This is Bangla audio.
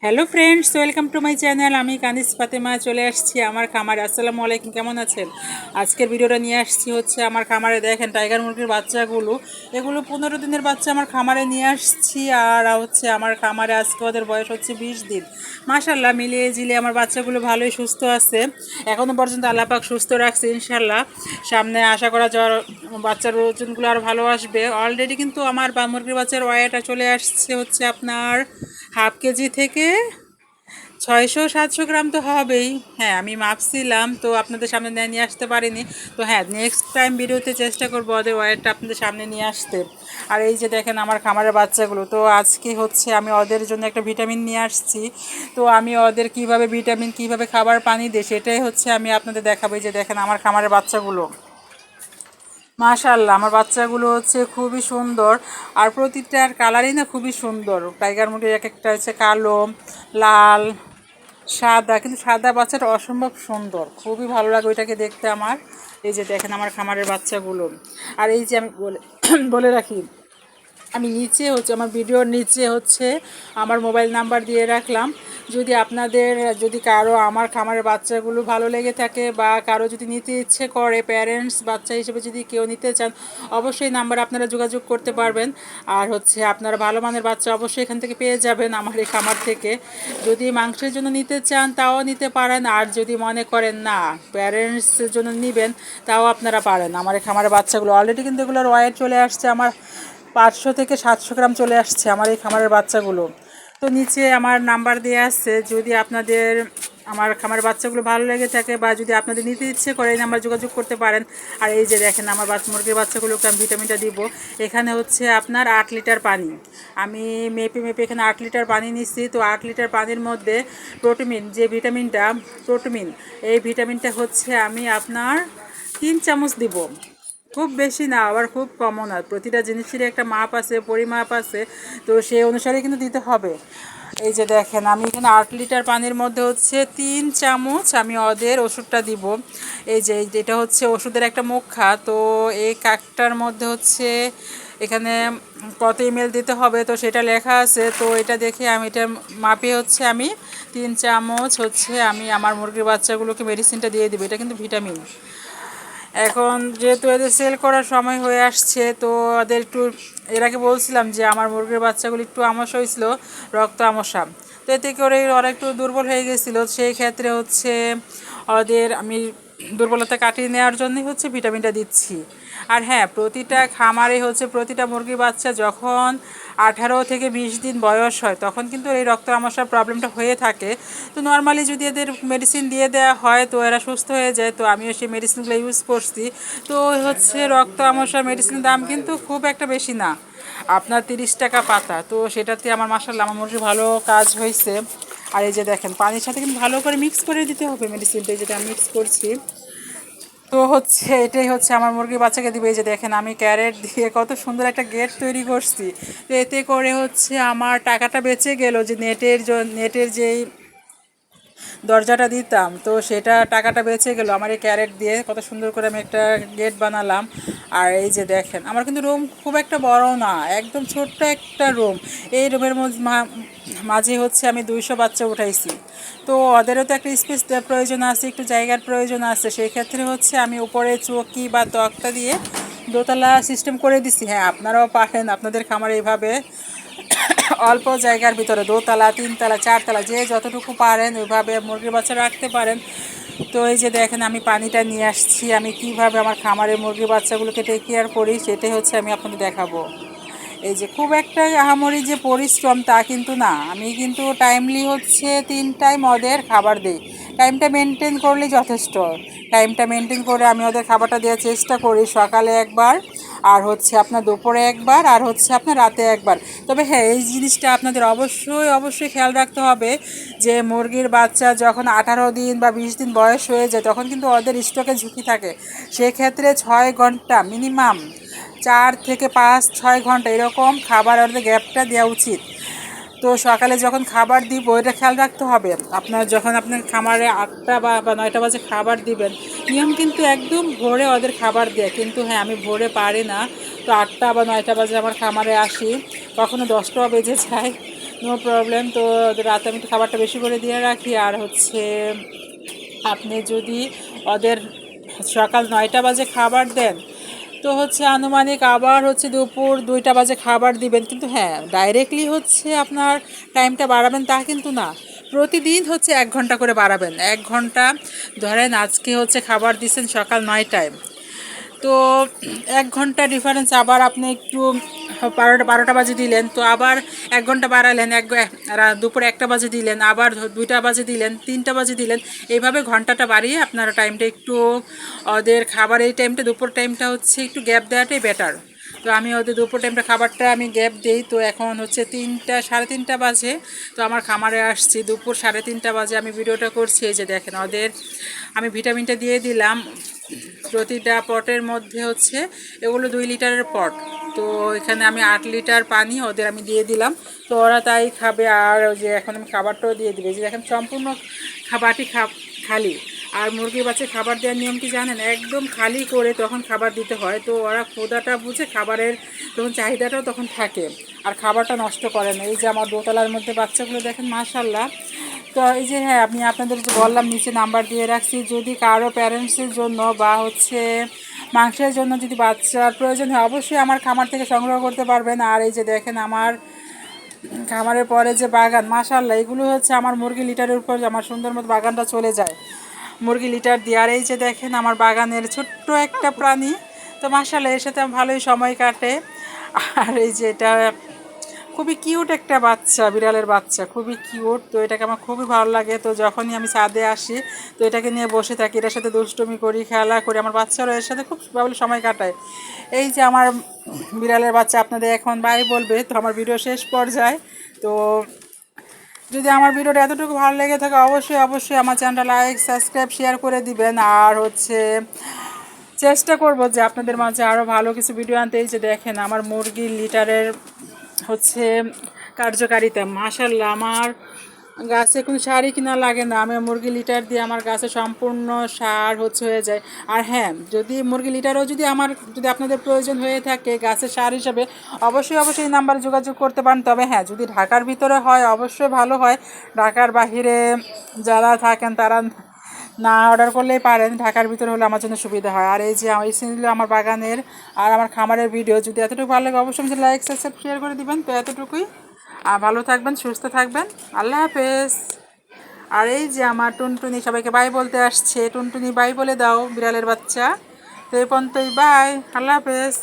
Hello friends, welcome to my channel. আমি কানিস ফাতেমা চলে আসছি আমার খামারে। আসসালামু আলাইকুম, কেমন আছেন? আজকের ভিডিওটা নিয়ে আসছি হচ্ছে আমার খামারে। দেখেন টাইগার মুরগির বাচ্চাগুলো, এগুলো 15 দিনের বাচ্চা আমার খামারে নিয়ে আসছি। আর হচ্ছে আমার খামারে আজকে ওদের বয়স হচ্ছে 20 দিন। মাশাল্লাহ, মিলিয়ে জিলিয়ে আমার বাচ্চাগুলো ভালোই সুস্থ আছে। এখনও পর্যন্ত আল্লাহ পাক সুস্থ রাখছে। ইনশাল্লাহ সামনে আশা করা যাওয়ার বাচ্চার ওজনগুলো আরও ভালো আসবে। অলরেডি কিন্তু আমার মুরগির বাচ্চার ওয়েটটা চলে আসছে হচ্ছে আপনার হাফ কেজি থেকে 600-700 গ্রাম তো হবেই। হ্যাঁ, আমি মাপছিলাম, তো আপনাদের সামনে নিয়ে আসতে পারিনি। তো হ্যাঁ, নেক্সট টাইম ভিডিওতে চেষ্টা করবো ওদের ওয়েটটা আপনাদের সামনে নিয়ে আসতে। আর এই যে দেখেন আমার খামারের বাচ্চাগুলো, তো আজকে হচ্ছে আমি ওদের জন্য একটা ভিটামিন নিয়ে আসছি। তো আমি ওদের কিভাবে ভিটামিন, কিভাবে খাবার পানি দিই, সেটাই হচ্ছে আমি আপনাদের দেখাবো। এই যে দেখেন আমার খামারের বাচ্চাগুলো, মাশাআল্লাহ আমার বাচ্চাগুলো হচ্ছে খুবই সুন্দর। আর প্রতিটার কালারই না খুবই সুন্দর। টাইগার মুরগির এক একটা হচ্ছে কালো, লাল, সাদা, কিন্তু সাদা বাচ্চাটা অসম্ভব সুন্দর, খুবই ভালো লাগে ওইটাকে দেখতে আমার। এই যে দেখেন আমার খামারের বাচ্চাগুলো। আর এই যে আমি বলে বলে রাখি, আমি নিচে হচ্ছে আমার ভিডিওর নিচে হচ্ছে আমার মোবাইল নাম্বার দিয়ে রাখলাম। যদি আপনাদের, যদি কারো আমার খামারের বাচ্চাগুলো ভালো লেগে থাকে বা কারো যদি নিতে ইচ্ছে করে, প্যারেন্টস বাচ্চা হিসেবে যদি কেউ নিতে চান, অবশ্যই নাম্বার আপনারা যোগাযোগ করতে পারবেন। আর হচ্ছে আপনারা ভালো মানের বাচ্চা অবশ্যই এখান থেকে পেয়ে যাবেন আমার এই খামার থেকে। যদি মাংসের জন্য নিতে চান তাও নিতে পারেন, আর যদি মনে করেন না প্যারেন্টসের জন্য নেবেন তাও আপনারা পারেন। আমার এই খামারের বাচ্চাগুলো অলরেডি কিন্তু এগুলোর ওয়েট চলে আসছে আমার 500 থেকে 700 গ্রাম চলে আসছে আমার এই খামারের বাচ্চাগুলো। তো নিচে আমার নাম্বার দেওয়া আছে, যদি আপনাদের আমার খামারের বাচ্চাগুলো ভালো লেগে থাকে বা যদি আপনাদের নিতে ইচ্ছে করে এই নাম্বার যোগাযোগ করতে পারেন। আর এই যে দেখেন আমার মুরগির বাচ্চাগুলোকে আমি ভিটামিনটা দিব। এখানে হচ্ছে আপনার 8 লিটার পানি, আমি মেপে মেপে এখানে 8 লিটার পানি নিচ্ছি। তো 8 লিটার পানির মধ্যে প্রোটিন, যে ভিটামিনটা প্রোটিন, এই ভিটামিনটা হচ্ছে আমি আপনার 3 চামচ দিব। খুব বেশি না, আবার খুব কমও না। প্রতিটা জিনিসেরই একটা মাপ আছে, পরিমাপ আছে, তো সেই অনুসারে কিন্তু দিতে হবে। এই যে দেখেন আমি এখানে 8 লিটার পানির মধ্যে হচ্ছে 3 চামচ আমি ওদের ওষুধটা দিব। এই যে এটা হচ্ছে ওষুধের একটা মুখা। তো এই কাকটার মধ্যে হচ্ছে এখানে কত এমএল দিতে হবে তো সেটা লেখা আছে। তো এটা দেখে আমি এটা মাপে হচ্ছে আমি 3 চামচ হচ্ছে আমি আমার মুরগির বাচ্চাগুলোকে মেডিসিনটা দিয়ে দিব। এটা কিন্তু ভিটামিন। এখন যেহেতু এদের সেল করার সময় হয়ে আসছে, তো ওদের একটু, এর আগে বলছিলাম যে আমার মুরগির বাচ্চাগুলো একটু আমসা হয়েছিল, রক্ত আমসা। তো এতে করে ওরা একটু দুর্বল হয়ে গেছিলো। সেই ক্ষেত্রে হচ্ছে ওদের আমি দুর্বলতা কাটিয়ে নেওয়ার জন্যই হচ্ছে ভিটামিনটা দিচ্ছি। আর হ্যাঁ, প্রতিটা খামারে হচ্ছে প্রতিটা মুরগির বাচ্চা যখন 18 থেকে 20 দিন বয়স হয় তখন কিন্তু এই রক্ত আমসার প্রবলেমটা হয়ে থাকে। তো নর্মালি যদি এদের মেডিসিন দিয়ে দেওয়া হয় তো এরা সুস্থ হয়ে যায়। তো আমিও সেই মেডিসিনগুলো ইউজ করছি। তো হচ্ছে রক্ত আমসার মেডিসিনের দাম কিন্তু খুব একটা বেশি না, আপনার 30 টাকা পাতা। তো সেটাতে আমার মাশাআল্লাহ আমার মুরগি ভালো কাজ হয়েছে। আর এই যে দেখেন পানির সাথে কিন্তু ভালো করে মিক্স করে দিতে হবে মেডিসিনটা, যেটা আমি মিক্স করছি। তো হচ্ছে এটাই হচ্ছে আমার মুরগির বাচ্চাকে দিবে। এই যে দেখেন আমি ক্যারেট দিয়ে কত সুন্দর একটা গেট তৈরি করছি। তো এতে করে হচ্ছে আমার টাকাটা বেঁচে গেল, যে নেটের যেই দরজাটা দিতাম, তো সেটা টাকাটা বেঁচে গেল আমার এই ক্যারেট দিয়ে। কত সুন্দর করে আমি একটা গেট বানালাম। আর এই যে দেখেন আমার কিন্তু রুম খুব একটা বড় না, একদম ছোট্ট একটা রুম। এই রুমের মাঝে হচ্ছে আমি 200 বাচ্চা উঠাইছি। তো ওদেরও তো একটা স্পেস প্রয়োজন আছে, একটু জায়গার প্রয়োজন আছে। সেই ক্ষেত্রে হচ্ছে আমি উপরে চৌকি বা তক্তা দিয়ে দোতলা সিস্টেম করে দিছি। হ্যাঁ, আপনারাও পারেন আপনাদের খামারে এইভাবে অল্প জায়গার ভিতরে 2তলা, 3তলা, 4তলা, যে যতটুকু পারেন ওইভাবে মুরগির বাচ্চা রাখতে পারেন। তো এই যে দেখেন আমি পানিটা নিয়ে আসছি, আমি কিভাবে আমার খামারের মুরগির বাচ্চাগুলোকে টেক কেয়ার করি সেটাই হচ্ছে আমি আপনাদের দেখাবো। এই যে খুব একটা আহামরি যে পরিশ্রম তা কিন্তু না, আমি কিন্তু টাইমলি হচ্ছে 3 টাইম ওদের খাবার দিই। টাইমটা মেনটেন করলেই যথেষ্ট। টাইমটা মেনটেন করে আমি ওদের খাবারটা দেওয়ার চেষ্টা করি। সকালে একবার, আর হচ্ছে আপনার দুপুরে একবার, আর হচ্ছে আপনার রাতে একবার। তবে হ্যাঁ, এই জিনিসটা আপনাদের অবশ্যই অবশ্যই খেয়াল রাখতে হবে যে মুরগির বাচ্চা যখন 18 দিন বা 20 দিন বয়স হয়ে যায় তখন কিন্তু ওদের স্ট্রোকের ঝুঁকি থাকে। সেক্ষেত্রে 6 ঘন্টা মিনিমাম, 4 থেকে 5-6 ঘন্টা এরকম খাবার ওদের গ্যাপটা দেওয়া উচিত। তো সকালে যখন খাবার দিব এটা খেয়াল রাখতে হবে। আপনার যখন আপনার খামারে 8টা বা 9টা বাজে খাবার দিবেন, নিয়ম কিন্তু একদম ভোরে ওদের খাবার দেয়। কিন্তু হ্যাঁ, আমি ভোরে পারি না। তো 8টা বা 9টা বাজে আমার খামারে আসি, কখনো 10টাও বেজে যায়। No problem. তো ওদের রাতে আমি একটু খাবারটা বেশি করে দিয়ে রাখি। আর হচ্ছে আপনি যদি ওদের সকাল 9টা বাজে খাবার দেন, তো হচ্ছে আনুমানিক আবার হচ্ছে দুপুর 2টা বাজে খাবার দিবেন। কিন্তু হ্যাঁ, ডাইরেক্টলি হচ্ছে আপনার টাইমটা বাড়াবেন তা কিন্তু না, প্রতিদিন হচ্ছে 1 ঘন্টা করে বাড়াবেন। 1 ঘন্টা ধরেন আজকে হচ্ছে খাবার দিচ্ছেন সকাল 9টায়, তো 1 ঘন্টা ডিফারেন্স আবার আপনি একটু 12টা বাজে দিলেন, তো আবার 1 ঘন্টা বাড়ালেন, দুপুরে 1টা বাজে দিলেন, আবার 2টা বাজে দিলেন, 3টা বাজে দিলেন। এইভাবে ঘন্টাটা বাড়িয়ে আপনার টাইমটা একটু ওদের খাবার এই টাইমটা দুপুর টাইমটা হচ্ছে একটু গ্যাপ দেওয়াটাই বেটার। তো আমি ওদের দুপুর টাইমটা খাবারটা আমি গ্যাপ দিই। তো এখন হচ্ছে 3টা 3:30 বাজে, তো আমার খামারে আসছি দুপুর 3:30 বাজে আমি ভিডিওটা করছি। এই যে দেখেন ওদের আমি ভিটামিনটা দিয়ে দিলাম। প্রতিটা পটের মধ্যে হচ্ছে এগুলো 2 লিটারের পট, তো এখানে আমি 8 লিটার পানি ওদের আমি দিয়ে দিলাম। তো ওরা তাই খাবে। আর ওই যে এখন আমি খাবারটাও দিয়ে দিবে, যে এখন সম্পূর্ণ বাটি খালি। আর মুরগির বাচ্চা খাবার দেওয়ার নিয়ম কি জানেন, একদম খালি করে তখন খাবার দিতে হয়। তো ওরা ক্ষুধাটা বুঝে খাবারের তখন চাহিদাটাও তখন থাকে, আর খাবারটা নষ্ট করে না। এই যে আমার দোতলার মধ্যে বাচ্চাগুলো দেখেন মাশাল্লাহ। তো এই যে হ্যাঁ, আমি আপনাদের যে বললাম নিচে নাম্বার দিয়ে রাখছি, যদি কারো প্যারেন্টসের জন্য বা হচ্ছে মাংসের জন্য যদি বাচ্চার প্রয়োজন হয়, অবশ্যই আমার খামার থেকে সংগ্রহ করতে পারবেন। আর এই যে দেখেন আমার খামারের পরে যে বাগান, মাশাল্লাহ এগুলো হচ্ছে আমার মুরগি লিটারের উপর আমার সুন্দর মতো বাগানটা চলে যায় মুরগি লিটার দিয়ে। আর এই যে দেখেন আমার বাগানের ছোট্ট একটা প্রাণী, তো মাশাল্লাহ এর সাথে ভালোই সময় কাটে। আর এই যে এটা খুবই কিউট একটা বাচ্চা, বিড়ালের বাচ্চা, খুবই কিউট। তো এটাকে আমার খুবই ভালো লাগে। তো যখনই আমি ছাদে আসি, তো এটাকে নিয়ে বসে থাকি, এটার সাথে দুষ্টুমি করি, খেলা করি। আমার বাচ্চারা এর সাথে খুব ভালো সময় কাটায়। এই যে আমার বিড়ালের বাচ্চা আপনাদের এখন বাই বলবে। তো আমার ভিডিও শেষ পর্যায়ে। তো যদি আমার ভিডিওটা এতটুকু ভালো লেগে থাকে, অবশ্যই অবশ্যই আমার চ্যানেলটা লাইক সাবস্ক্রাইব শেয়ার করে দিবেন। আর হচ্ছে চেষ্টা করব যে আপনাদের মাঝে আরও ভালো কিছু ভিডিও আনতে। এই যে দেখেন আমার মুরগির লিটারের হচ্ছে কার্যকারিতা, মাশাল্লাহ আমার গাছে কোনো সারই কিনা লাগে না। আমি মুরগি লিটার দিয়ে আমার গাছে সম্পূর্ণ সার হচ্ছে হয়ে যায়। আর হ্যাঁ, যদি মুরগি লিটারও যদি আপনাদের প্রয়োজন হয়ে থাকে গাছের সার হিসাবে, অবশ্যই অবশ্যই এই নাম্বারে যোগাযোগ করতে পারেন। তবে হ্যাঁ, যদি ঢাকার ভিতরে হয় অবশ্যই ভালো হয়। ঢাকার বাহিরে যারা থাকেন তারা না অর্ডার করলেই পারেন, ঢাকার ভিতরে হলে আমার জন্য সুবিধা হয়। আর এই যে এই ছিল আমার বাগানের আর আমার খামারের ভিডিও। যদি এতটুকু ভালো লাগে অবশ্যই লাইক সাবস্ক্রাইব শেয়ার করে দিবেন। তো এতটুকুই। আর ভালো থাকবেন, সুস্থ থাকবেন, আল্লাহ হাফেজ। আর এই যে আমার টুনটুনি সবাইকে বাই বলতে আসছে, টুনটুনি বাই বলে দাও বিড়ালের বাচ্চা। তো এই পর্যন্তই, বাই, আল্লাহ হাফেজ।